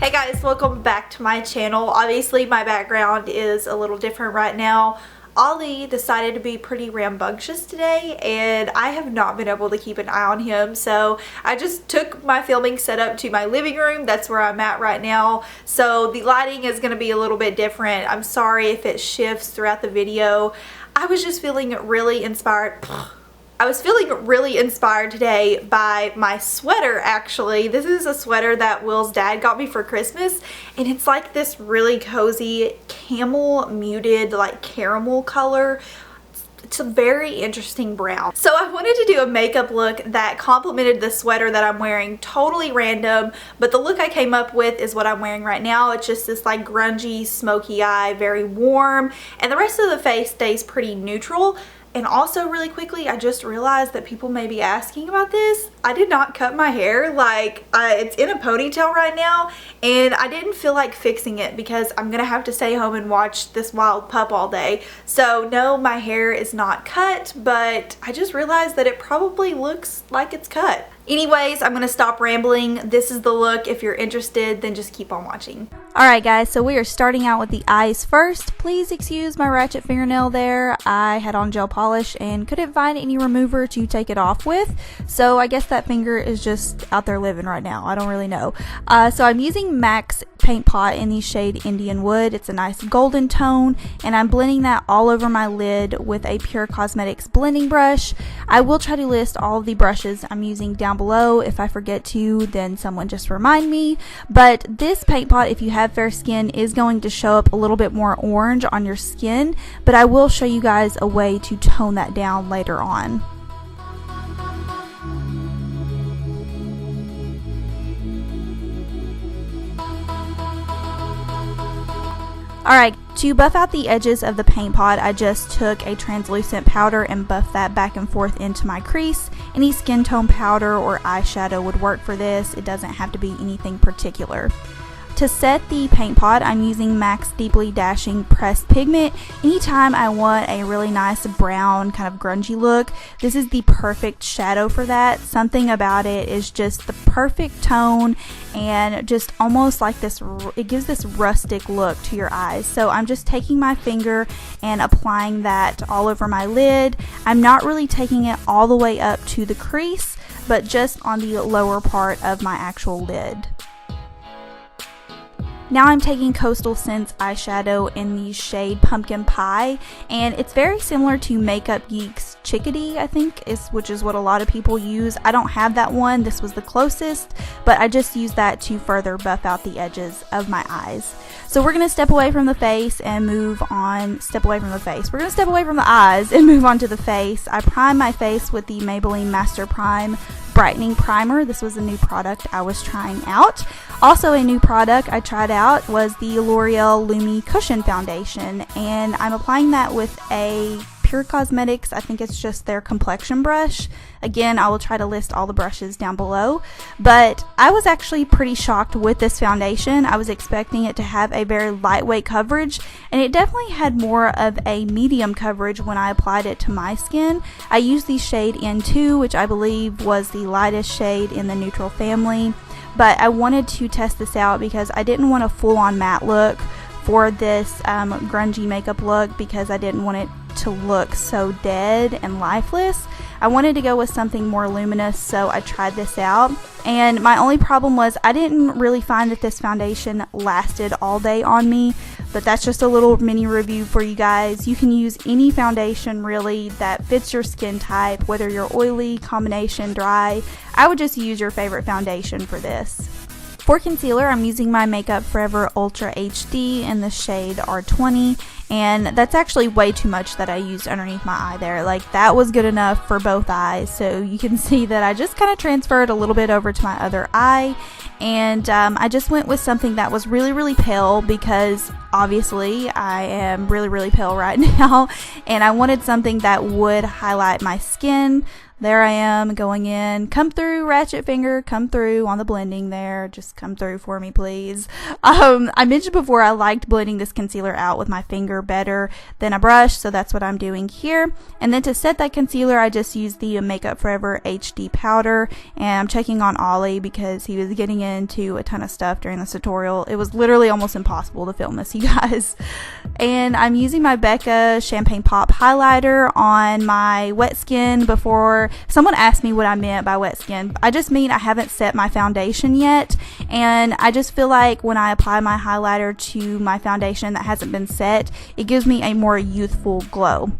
Hey guys, welcome back to my channel. Obviously my background is a little different right now. Ollie decided to be pretty rambunctious today and I have not been able to keep an eye on him, so I just took my filming setup to my living room. That's where I'm at right now, so the lighting is going to be a little bit different. I'm sorry if it shifts throughout the video. I was just feeling really inspired. I was feeling really inspired today by my sweater, actually. This is a sweater that Will's dad got me for Christmas, and it's like this really cozy camel muted like caramel color. It's a very interesting brown. So I wanted to do a makeup look that complemented the sweater that I'm wearing. Totally random, but the look I came up with is what I'm wearing right now. It's just this like grungy, smoky eye, very warm, and the rest of the face stays pretty neutral. And also really quickly, I just realized that people may be asking about this. I did not cut my hair. Like, it's in a ponytail right now, and I didn't feel like fixing it because I'm gonna have to stay home and watch this wild pup all day. So no, my hair is not cut, but I just realized that it probably looks like it's cut. Anyways, I'm gonna stop rambling. This is the look. If you're interested, then just keep on watching. Alright guys, so we are starting out with the eyes first. Please excuse my ratchet fingernail there. I had on gel polish and couldn't find any remover to take it off with, so I guess that finger is just out there living right now. I don't really know. So I'm using MAC's paint pot in the shade Indian Wood. It's a nice golden tone, and I'm blending that all over my lid with a Pure Cosmetics blending brush. I will try to list all of the brushes I'm using down below. If I forget to, then someone just remind me. But this paint pot, if you have fair skin, is going to show up a little bit more orange on your skin, but I will show you guys a way to tone that down later on. Alright, to buff out the edges of the paint pot, I just took a translucent powder and buffed that back and forth into my crease. Any skin tone powder or eyeshadow would work for this. It doesn't have to be anything particular. To set the paint pot, I'm using MAC's Deeply Dashing Pressed Pigment. Anytime I want a really nice brown kind of grungy look, this is the perfect shadow for that. Something about it is just the perfect tone and just almost like this, it gives this rustic look to your eyes. So I'm just taking my finger and applying that all over my lid. I'm not really taking it all the way up to the crease, but just on the lower part of my actual lid. Now I'm taking Coastal Scents eyeshadow in the shade Pumpkin Pie, and it's very similar to Makeup Geek's Chickadee, I think, which is what a lot of people use. I don't have that one. This was the closest, but I just used that to further buff out the edges of my eyes. So we're going to step away from the face and move on. We're going to step away from the eyes and move on to the face. I prime my face with the Maybelline Master Prime Brightening Primer. This was a new product I was trying out. Also a new product I tried out was the L'Oreal Lumi Cushion Foundation, and I'm applying that with a Pure Cosmetics, I think it's just their complexion brush. Again, I will try to list all the brushes down below, but I was actually pretty shocked with this foundation. I was expecting it to have a very lightweight coverage, and it definitely had more of a medium coverage when I applied it to my skin. I used the shade N2, which I believe was the lightest shade in the neutral family, but I wanted to test this out because I didn't want a full-on matte look for this grungy makeup look because I didn't want it to look so dead and lifeless. I wanted to go with something more luminous, so I tried this out, and my only problem was I didn't really find that this foundation lasted all day on me, but that's just a little mini review for you guys. You can use any foundation really that fits your skin type, whether you're oily, combination, dry. I would just use your favorite foundation for this. For concealer, I'm using my Makeup Forever Ultra HD in the shade R20, and that's actually way too much that I used underneath my eye there. Like, that was good enough for both eyes, so you can see that I just kind of transferred a little bit over to my other eye, and I just went with something that was really, really pale because obviously I am really, really pale right now, and I wanted something that would highlight my skin there I am going in. Come through, ratchet finger, come through on the blending there. Just come through for me, please. I mentioned before I liked blending this concealer out with my finger better than a brush, so that's what I'm doing here. And then to set that concealer, I just used the Makeup Forever HD powder, and I'm checking on Ollie because he was getting into a ton of stuff during this tutorial. It was literally almost impossible to film this, you guys. And I'm using my Becca Champagne Pop highlighter on my wet skin. Before someone asked me what I meant by wet skin, I just mean I haven't set my foundation yet, and I just feel like when I apply my highlighter to my foundation that hasn't been set, it gives me a more youthful glow.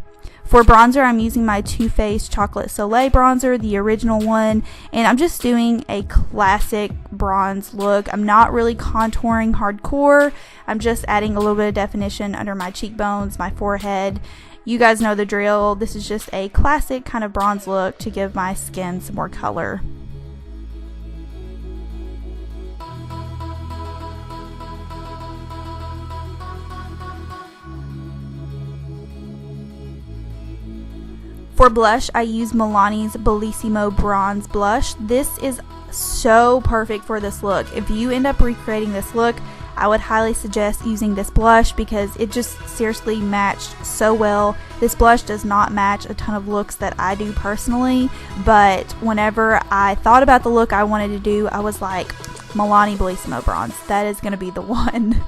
For bronzer, I'm using my Too Faced Chocolate Soleil bronzer, the original one, and I'm just doing a classic bronze look. I'm not really contouring hardcore. I'm just adding a little bit of definition under my cheekbones, my forehead. You guys know the drill. This is just a classic kind of bronze look to give my skin some more color. For blush, I use Milani's Bellisimo Bronze Blush. This is so perfect for this look. If you end up recreating this look, I would highly suggest using this blush because it just seriously matched so well. This blush does not match a ton of looks that I do personally, but whenever I thought about the look I wanted to do, I was like, Milani Bellisimo Bronze, that is going to be the one.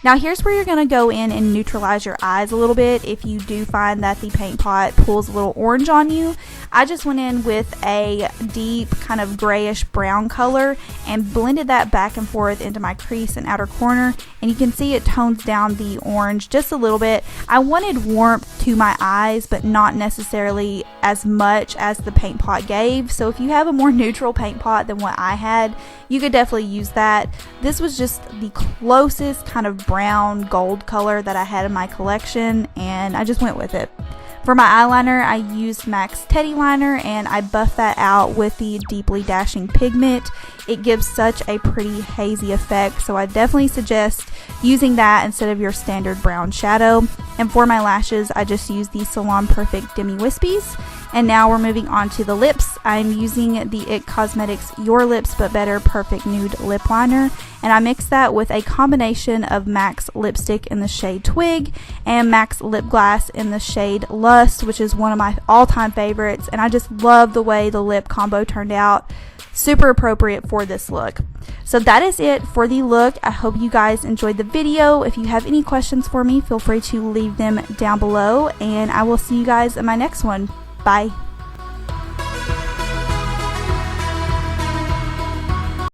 Now here's where you're going to go in and neutralize your eyes a little bit if you do find that the paint pot pulls a little orange on you. I just went in with a deep kind of grayish brown color and blended that back and forth into my crease and outer corner, and you can see it tones down the orange just a little bit. I wanted warmth to my eyes, but not necessarily as much as the paint pot gave, so if you have a more neutral paint pot than what I had, you could definitely use that. This was just the closest kind of brown gold color that I had in my collection, and I just went with it. For my eyeliner, I used MAC's Teddy liner, and I buffed that out with the Deeply Dashing Pigment. It gives such a pretty hazy effect, so I definitely suggest using that instead of your standard brown shadow. And for my lashes, I just used the Salon Perfect Demi Whispies. And now we're moving on to the lips. I'm using the IT Cosmetics Your Lips But Better Perfect Nude Lip Liner, and I mixed that with a combination of MAC's lipstick in the shade Twig and MAC's lip gloss in the shade Lust, which is one of my all-time favorites, and I just love the way the lip combo turned out. Super appropriate for this look. So that is it for the look. I hope you guys enjoyed the video. If you have any questions for me, feel free to leave them down below, and I will see you guys in my next one. Bye.